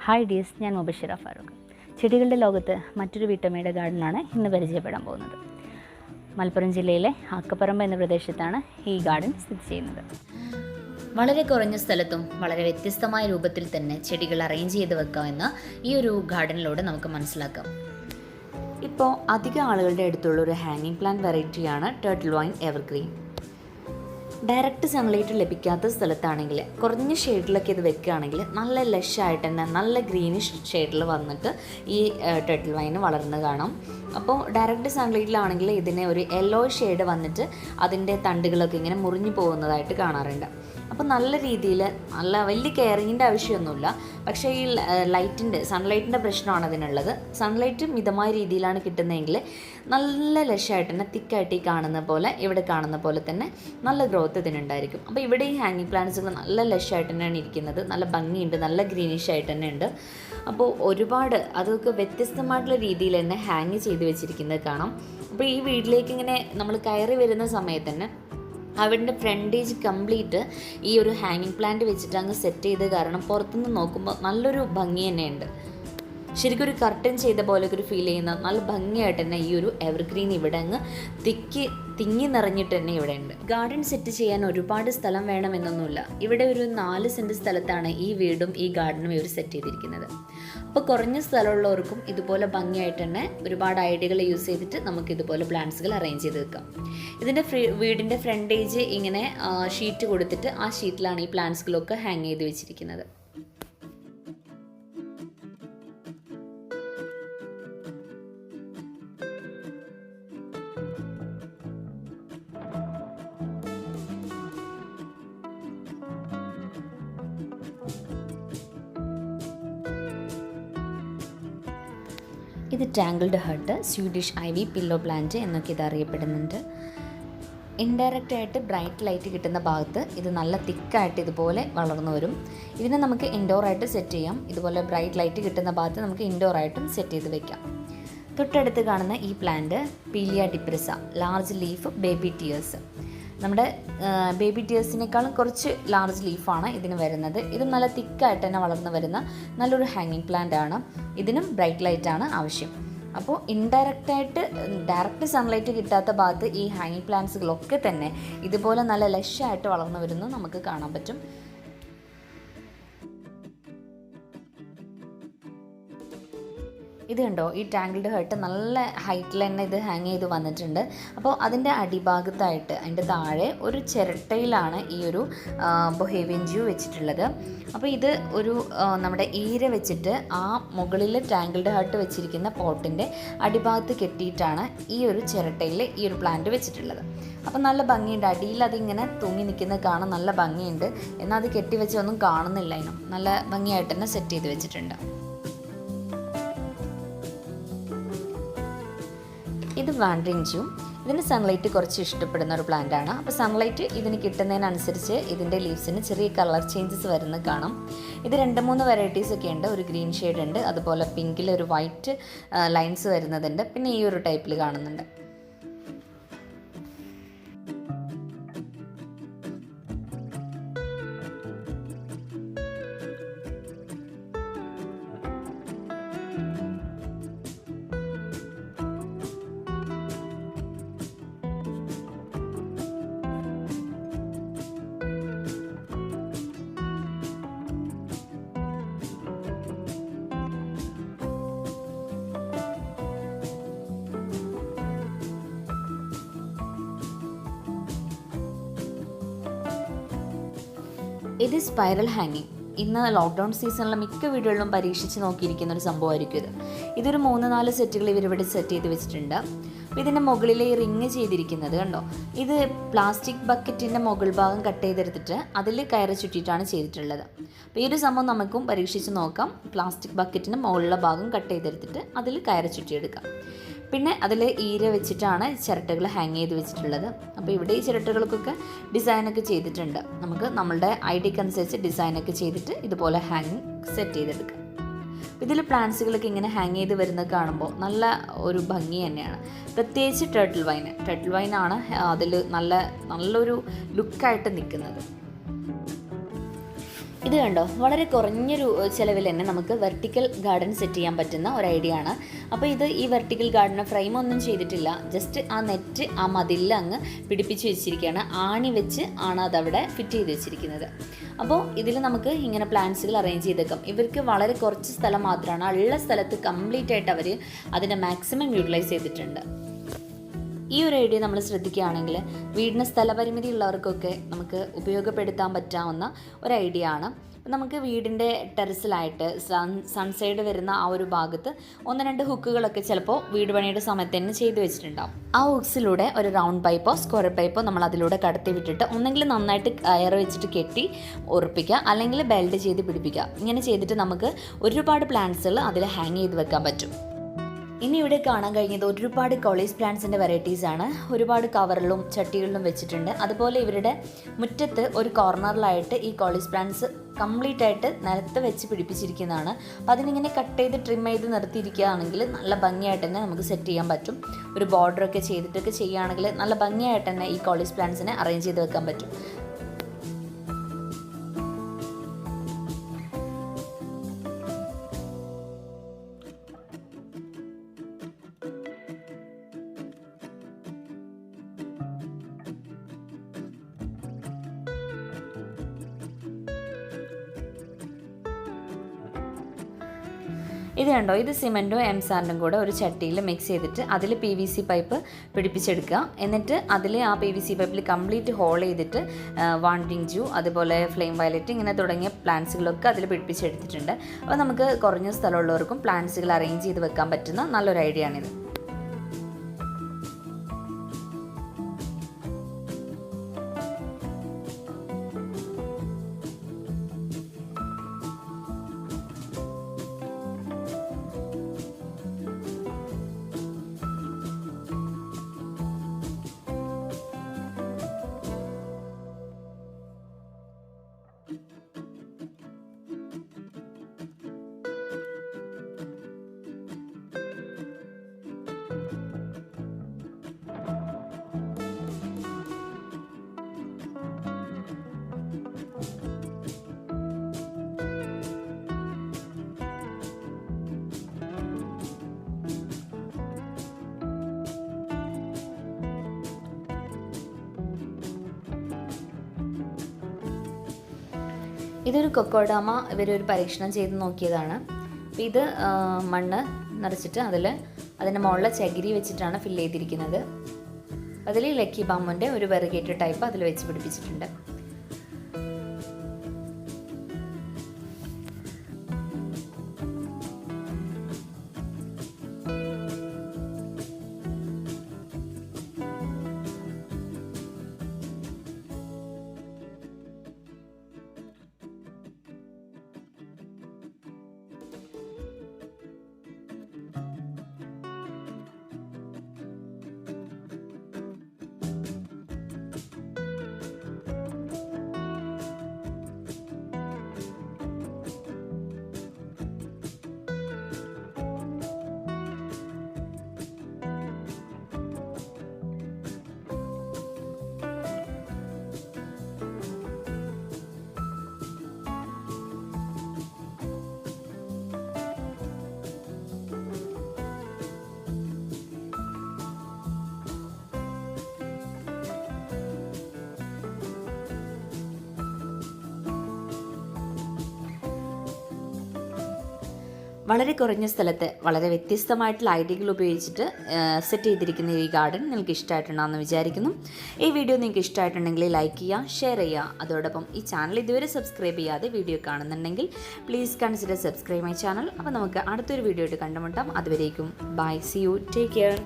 Hi ഡിയസ്, ഞാൻ മുബഷിറ ഫാറൂഖ്. ചെടികളുടെ ലോകത്ത് മറ്റൊരു വീട്ടമ്മയുടെ ഗാർഡനാണ് ഇന്ന് പരിചയപ്പെടാൻ പോകുന്നത്. മലപ്പുറം ജില്ലയിലെ ആക്കപ്പറമ്പ് എന്ന പ്രദേശത്താണ് ഈ ഗാർഡൻ സ്ഥിതി ചെയ്യുന്നത്. വളരെ കുറഞ്ഞ സ്ഥലത്തും വളരെ വ്യത്യസ്തമായ രൂപത്തിൽ തന്നെ ചെടികൾ അറേഞ്ച് ചെയ്ത് വെക്കാമെന്ന് ഈ ഒരു ഗാർഡനിലൂടെ നമുക്ക് മനസ്സിലാക്കാം. ഇപ്പോൾ അധിക ആളുകളുടെ അടുത്തുള്ള ഒരു ഹാങ്ങിങ് പ്ലാന്റ് വെറൈറ്റിയാണ് turtle wine evergreen. Direct sunlight ലഭിക്കാത്ത സ്ഥലത്താണെങ്കിൽ കുറഞ്ഞ ഷെയ്ഡിലൊക്കെ ഇത് വെക്കുകയാണെങ്കിൽ നല്ല ലഷായിട്ട് തന്നെ നല്ല ഗ്രീനിഷ് ഷെയ്ഡിൽ വന്നിട്ട് ഈ ടേർട്ടിൽ വൈന് വളർന്ന് കാണാം. അപ്പോൾ ഡയറക്റ്റ് സൺലൈറ്റിലാണെങ്കിൽ ഇതിനെ ഒരു യെല്ലോ ഷെയ്ഡ് വന്നിട്ട് അതിൻ്റെ തണ്ടുകളൊക്കെ ഇങ്ങനെ മുറിഞ്ഞു പോകുന്നതായിട്ട് കാണാറുണ്ട്. അപ്പോൾ നല്ല രീതിയിൽ നല്ല വലിയ കെയറിങ്ങിൻ്റെ ആവശ്യമൊന്നുമില്ല. പക്ഷേ ഈ സൺലൈറ്റിൻ്റെ പ്രശ്നമാണ് അതിനുള്ളത്. സൺലൈറ്റ് മിതമായ രീതിയിലാണ് കിട്ടുന്നതെങ്കിൽ നല്ല ലഷായിട്ട് തന്നെ തിക്കായിട്ട് ഈ കാണുന്ന പോലെ ഇവിടെ കാണുന്ന പോലെ തന്നെ നല്ല ഗ്രോത്ത് ഇതിനുണ്ടായിരിക്കും. അപ്പോൾ ഇവിടെ ഈ ഹാങ്ങിങ് പ്ലാന്റ്സുകൾ നല്ല ലഷായിട്ട് തന്നെയാണ് ഇരിക്കുന്നത്. നല്ല ഭംഗിയുണ്ട്, നല്ല ഗ്രീനിഷ് ആയിട്ട് തന്നെ ഉണ്ട്. അപ്പോൾ ഒരുപാട് അതൊക്കെ വ്യത്യസ്തമായിട്ടുള്ള രീതിയിൽ തന്നെ ഹാങ് ചെയ്ത് വെച്ചിരിക്കുന്നത് കാണാം. അപ്പോൾ ഈ വീട്ടിലേക്ക് ഇങ്ങനെ നമ്മൾ കയറി വരുന്ന സമയത്ത് തന്നെ അവരുടെ ഫ്രണ്ടേജ് കംപ്ലീറ്റ് ഈ ഒരു ഹാങ്ങിങ് പ്ലാന്റ് വെച്ചിട്ട് അങ്ങ് സെറ്റ് ചെയ്ത് കാരണം പുറത്തുനിന്ന് നോക്കുമ്പോൾ നല്ലൊരു ഭംഗി തന്നെയുണ്ട്. ശരിക്കും ഒരു കർട്ടൻ ചെയ്ത പോലെയൊക്കെ ഒരു ഫീൽ ചെയ്യുന്ന നല്ല ഭംഗിയായിട്ട് തന്നെ ഈ ഒരു എവർഗ്രീൻ ഇവിടെ അങ്ങ് തിങ്ങി നിറഞ്ഞിട്ട് തന്നെ ഇവിടെ ഉണ്ട്. ഗാർഡൻ സെറ്റ് ചെയ്യാൻ ഒരുപാട് സ്ഥലം വേണമെന്നൊന്നുമില്ല. ഇവിടെ ഒരു 4 സെൻറ്റ് സ്ഥലത്താണ് ഈ വീടും ഈ ഗാർഡനും ഇവർ സെറ്റ് ചെയ്തിരിക്കുന്നത്. അപ്പോൾ കുറഞ്ഞ സ്ഥലമുള്ളവർക്കും ഇതുപോലെ ഭംഗിയായിട്ട് തന്നെ ഒരുപാട് ഐഡിയകൾ യൂസ് ചെയ്തിട്ട് നമുക്ക് ഇതുപോലെ പ്ലാന്റ്സുകൾ അറേഞ്ച് ചെയ്ത് വെക്കാം. ഇതിൻ്റെ വീടിൻ്റെ ഫ്രണ്ടേജ് ഇങ്ങനെ ഷീറ്റ് കൊടുത്തിട്ട് ആ ഷീറ്റിലാണ് ഈ പ്ലാന്റ്സുകളൊക്കെ ഹാങ് ചെയ്ത് വെച്ചിരിക്കുന്നത്. ഇത് tangled heart, Swedish ivy, pillow plant എന്നൊക്കെ ഇത് അറിയപ്പെടുന്നുണ്ട്. ഇൻഡയറക്റ്റ് ആയിട്ട് ബ്രൈറ്റ് ലൈറ്റ് കിട്ടുന്ന ഭാഗത്ത് ഇത് നല്ല തിക്കായിട്ട് ഇതുപോലെ വളർന്നു വരും. ഇതിനെ നമുക്ക് ഇൻഡോറായിട്ട് സെറ്റ് ചെയ്യാം. ഇതുപോലെ ബ്രൈറ്റ് ലൈറ്റ് കിട്ടുന്ന ഭാഗത്ത് നമുക്ക് ഇൻഡോറായിട്ടും സെറ്റ് ചെയ്ത് വെക്കാം. തൊട്ടടുത്ത് കാണുന്ന ഈ plant pilea depressa, large leaf baby tears. നമ്മുടെ ബേബി ടിയേഴ്സിനേക്കാളും കുറച്ച് ലാർജ് ലീഫാണ് ഇതിന് വരുന്നത്. ഇത് നല്ല തിക്കായിട്ട് തന്നെ വളർന്നു വരുന്ന നല്ലൊരു ഹാങ്ങിങ് പ്ലാന്റ് ആണ്. ഇതിനും ബ്രൈറ്റ് ലൈറ്റാണ് ആവശ്യം. അപ്പോൾ ഡയറക്റ്റ് സൺലൈറ്റ് കിട്ടാത്ത ഭാഗത്ത് ഈ ഹാങ്ങിങ് പ്ലാന്റ്സുകളൊക്കെ തന്നെ ഇതുപോലെ നല്ല ലഷായിട്ട് വളർന്നു വരുന്നത് നമുക്ക് കാണാൻ പറ്റും. ഇത് കണ്ടോ, ഈ ടാങ്കിൾഡ് ഹേർട്ട് നല്ല ഹൈറ്റിൽ തന്നെ ഇത് ഹാങ് ചെയ്ത് വന്നിട്ടുണ്ട്. അപ്പോൾ അതിൻ്റെ അടിഭാഗത്തായിട്ട് അതിൻ്റെ താഴെ ഒരു ചിരട്ടയിലാണ് ഈ ഒരു ബൊഹേവിയൻ ജ്യൂ വെച്ചിട്ടുള്ളത്. അപ്പോൾ ഇത് ഒരു നമ്മുടെ ഈര വെച്ചിട്ട് ആ മുകളിൽ ടാങ്കിൾഡ് ഹേർട്ട് വെച്ചിരിക്കുന്ന പോട്ടിൻ്റെ അടിഭാഗത്ത് കെട്ടിയിട്ടാണ് ഈ ഒരു ചിരട്ടയിൽ ഈ ഒരു പ്ലാന്റ് വെച്ചിട്ടുള്ളത്. അപ്പോൾ നല്ല ഭംഗിയുണ്ട്. അടിയിൽ അതിങ്ങനെ തൂങ്ങി നിൽക്കുന്നത് കാണാൻ നല്ല ഭംഗിയുണ്ട്. എന്നാൽ അത് കെട്ടി വെച്ചൊന്നും കാണുന്നില്ല. അതിനും നല്ല ഭംഗിയായിട്ട് തന്നെ സെറ്റ് ചെയ്ത് വെച്ചിട്ടുണ്ട്. ഇത് വാൻഡറിങ് ജ്യൂ. ഇതിന് സൺലൈറ്റ് കുറച്ച് ഇഷ്ടപ്പെടുന്ന ഒരു പ്ലാന്റ് ആണ്. അപ്പോൾ സൺലൈറ്റ് ഇതിന് കിട്ടുന്നതിനനുസരിച്ച് ഇതിൻ്റെ ലീവ്സിന് ചെറിയ കളർ ചേഞ്ചസ് വരുന്നത് കാണാം. ഇത് 2-3 വെറൈറ്റീസ് ഒക്കെ ഉണ്ട്. ഒരു ഗ്രീൻ ഷെയ്ഡ് ഉണ്ട്, അതുപോലെ പിങ്കിൽ ഒരു വൈറ്റ് ലൈൻസ് വരുന്നതുണ്ട്, പിന്നെ ഈ ഒരു ടൈപ്പിൽ കാണുന്നുണ്ട്. ഇത് സ്പൈറൽ ഹാങ്ങിങ്. ഇന്ന് ലോക്ക്ഡൗൺ സീസണിലെ മിക്ക വീടുകളിലും പരീക്ഷിച്ച് നോക്കിയിരിക്കുന്ന ഒരു സംഭവമായിരിക്കും ഇതൊരു 3-4 സെറ്റുകൾ ഇവരിവിടെ സെറ്റ് ചെയ്ത് വെച്ചിട്ടുണ്ട്. അപ്പോൾ ഇതിൻ്റെ മുകളിൽ ഈ റിങ് ചെയ്തിരിക്കുന്നത് കണ്ടോ, ഇത് പ്ലാസ്റ്റിക് ബക്കറ്റിൻ്റെ മുകൾ ഭാഗം കട്ട് ചെയ്തെടുത്തിട്ട് അതിൽ കയറി ചുറ്റിയിട്ടാണ് ചെയ്തിട്ടുള്ളത്. അപ്പോൾ ഈ ഒരു സംഭവം നമുക്കും പരീക്ഷിച്ച് നോക്കാം. പ്ലാസ്റ്റിക് ബക്കറ്റിൻ്റെ മുകളിലെ ഭാഗം കട്ട് ചെയ്തെടുത്തിട്ട് അതിൽ കയറി ചുറ്റിയെടുക്കാം. പിന്നെ അതിൽ ഈര വെച്ചിട്ടാണ് ചിരട്ടകൾ ഹാങ് ചെയ്ത് വെച്ചിട്ടുള്ളത്. അപ്പോൾ ഇവിടെ ഈ ചിരട്ടകൾക്കൊക്കെ ഡിസൈനൊക്കെ ചെയ്തിട്ടുണ്ട്. നമുക്ക് നമ്മളുടെ ഐഡിയക്ക് അനുസരിച്ച് ഡിസൈനൊക്കെ ചെയ്തിട്ട് ഇതുപോലെ ഹാങ് സെറ്റ് ചെയ്തെടുക്കാം. ഇതിൽ പ്ലാന്റ്സുകളൊക്കെ ഇങ്ങനെ ഹാങ് ചെയ്ത് വരുന്നത് കാണുമ്പോൾ നല്ല ഒരു ഭംഗി തന്നെയാണ്. പ്രത്യേകിച്ച് ടർട്ടിൽ വൈനാണ് അതിൽ നല്ലൊരു ലുക്കായിട്ട് നിൽക്കുന്നത്. ഇത് കണ്ടോ, വളരെ കുറഞ്ഞൊരു ചിലവിൽ തന്നെ നമുക്ക് വെർട്ടിക്കൽ ഗാർഡൻ സെറ്റ് ചെയ്യാൻ പറ്റുന്ന ഒരു ഐഡിയ ആണ്. അപ്പോൾ ഈ വെർട്ടിക്കൽ ഗാർഡന് ഫ്രെയിം ഒന്നും ചെയ്തിട്ടില്ല, ജസ്റ്റ് ആ നെറ്റ് ആ മതിലിൽ അങ്ങ് പിടിപ്പിച്ച് വെച്ചിരിക്കുകയാണ്. ആണി വെച്ച് ആണ് അതവിടെ ഫിറ്റ് ചെയ്ത് വെച്ചിരിക്കുന്നത്. അപ്പോൾ ഇതിൽ നമുക്ക് ഇങ്ങനെ പ്ലാന്റ്സുകൾ അറേഞ്ച് ചെയ്തേക്കാം. ഇവർക്ക് വളരെ കുറച്ച് സ്ഥലം മാത്രമാണ്, ഉള്ള സ്ഥലത്ത് കംപ്ലീറ്റ് ആയിട്ട് അവർ അതിനെ മാക്സിമം യൂട്ടിലൈസ് ചെയ്തിട്ടുണ്ട്. ഈ ഒരു ഐഡിയ നമ്മൾ ശ്രദ്ധിക്കുകയാണെങ്കിൽ വീടിന് സ്ഥലപരിമിതി ഉള്ളവർക്കൊക്കെ നമുക്ക് ഉപയോഗപ്പെടുത്താൻ പറ്റാവുന്ന ഒരു ഐഡിയ ആണ്. നമുക്ക് വീടിൻ്റെ ടെറസിലായിട്ട് സൺസൈഡ് വരുന്ന ആ ഒരു ഭാഗത്ത് 1-2 ഹുക്കുകളൊക്കെ ചിലപ്പോൾ വീട് പണിയുടെ സമയത്ത് തന്നെ ചെയ്തു വെച്ചിട്ടുണ്ടാവും. ആ ഹുക്സിലൂടെ ഒരു റൗണ്ട് പൈപ്പോ സ്ക്വയർ പൈപ്പോ നമ്മൾ അതിലൂടെ കടത്തി വിട്ടിട്ട് ഒന്നെങ്കിൽ നന്നായിട്ട് കയർ വെച്ചിട്ട് കെട്ടി ഉറപ്പിക്കുക, അല്ലെങ്കിൽ ബെൽഡ് ചെയ്ത് പിടിപ്പിക്കുക. ഇങ്ങനെ ചെയ്തിട്ട് നമുക്ക് ഒരുപാട് പ്ലാന്റ്സുകൾ അതിൽ ഹാങ് ചെയ്ത് വെക്കാൻ പറ്റും. ഇനി ഇവിടെ കാണാൻ കഴിഞ്ഞത് ഒരുപാട് കോളേജ് പ്ലാന്റ്സിൻ്റെ വെറൈറ്റീസ് ആണ്. ഒരുപാട് കവറിലും ചട്ടികളിലും വെച്ചിട്ടുണ്ട്. അതുപോലെ ഇവരുടെ മുറ്റത്ത് ഒരു കോർണറിലായിട്ട് ഈ കോളേജ് പ്ലാന്റ്സ് കംപ്ലീറ്റ് ആയിട്ട് നിലത്ത് വെച്ച് പിടിപ്പിച്ചിരിക്കുന്നതാണ്. അപ്പോൾ അതിനിങ്ങനെ കട്ട് ചെയ്ത് ട്രിം ചെയ്ത് നിർത്തിയിരിക്കുകയാണെങ്കിൽ നല്ല ഭംഗിയായിട്ട് തന്നെ നമുക്ക് സെറ്റ് ചെയ്യാൻ പറ്റും. ഒരു ബോർഡറൊക്കെ ചെയ്തിട്ടൊക്കെ ചെയ്യുകയാണെങ്കിൽ നല്ല ഭംഗിയായിട്ട് തന്നെ ഈ കോളേജ് പ്ലാന്റ്സിനെ അറേഞ്ച് ചെയ്ത് വെക്കാൻ പറ്റും. ഇത് കണ്ടോ, ഇത് സിമെൻറ്റും എംസാൻഡും കൂടെ ഒരു ചട്ടിയിൽ മിക്സ് ചെയ്തിട്ട് അതിൽ PVC പൈപ്പ് പിടിപ്പിച്ചെടുക്കുക. എന്നിട്ട് അതിൽ ആ PVC പൈപ്പിൽ കംപ്ലീറ്റ് ഹോൾ ചെയ്തിട്ട് വാണ്ടിങ് ജൂ, അതുപോലെ ഫ്ലെയിം വയലറ്റ് ഇങ്ങനെ തുടങ്ങിയ പ്ലാന്റ്സുകളൊക്കെ അതിൽ പിടിപ്പിച്ചെടുത്തിട്ടുണ്ട്. അപ്പോൾ നമുക്ക് കുറഞ്ഞ സ്ഥലമുള്ളവർക്കും പ്ലാന്റ്സുകൾ അറേഞ്ച് ചെയ്ത് വെക്കാൻ പറ്റുന്ന നല്ലൊരു ഐഡിയ ആണിത്. ഇതൊരു കൊക്കോഡാമ ഇവരൊരു പരീക്ഷണം ചെയ്ത് നോക്കിയതാണ്. അപ്പോൾ ഇത് മണ്ണ് നിറച്ചിട്ട് അതിൻ്റെ മുകളിൽ ചകിരി വെച്ചിട്ടാണ് ഫില്ല് ചെയ്തിരിക്കുന്നത്. അതിൽ ലക്കി ബാമ്പിൻ്റെ ഒരു വെറുകേറ്റ് ടൈപ്പ് അതിൽ വെച്ച് പിടിപ്പിച്ചിട്ടുണ്ട്. വളരെ കുറഞ്ഞ സ്ഥലത്ത് വളരെ വ്യത്യസ്തമായിട്ടുള്ള ഐഡിയകൾ ഉപയോഗിച്ചിട്ട് സെറ്റ് ചെയ്തിരിക്കുന്ന ഈ ഗാർഡൻ നിങ്ങൾക്ക് ഇഷ്ടമായിട്ടുണ്ടാകുമെന്ന് വിചാരിക്കുന്നു. ഈ വീഡിയോ നിങ്ങൾക്ക് ഇഷ്ടമായിട്ടുണ്ടെങ്കിൽ ലൈക്ക് ചെയ്യുക, ഷെയർ ചെയ്യുക. അതോടൊപ്പം ഈ ചാനൽ ഇതുവരെ സബ്സ്ക്രൈബ് ചെയ്യാതെ വീഡിയോ കാണുന്നുണ്ടെങ്കിൽ please consider subscribe my channel. അപ്പോൾ നമുക്ക് അടുത്തൊരു വീഡിയോ ആയിട്ട് കണ്ടുമുട്ടാം. അതുവരേക്കും bye, see you, take care.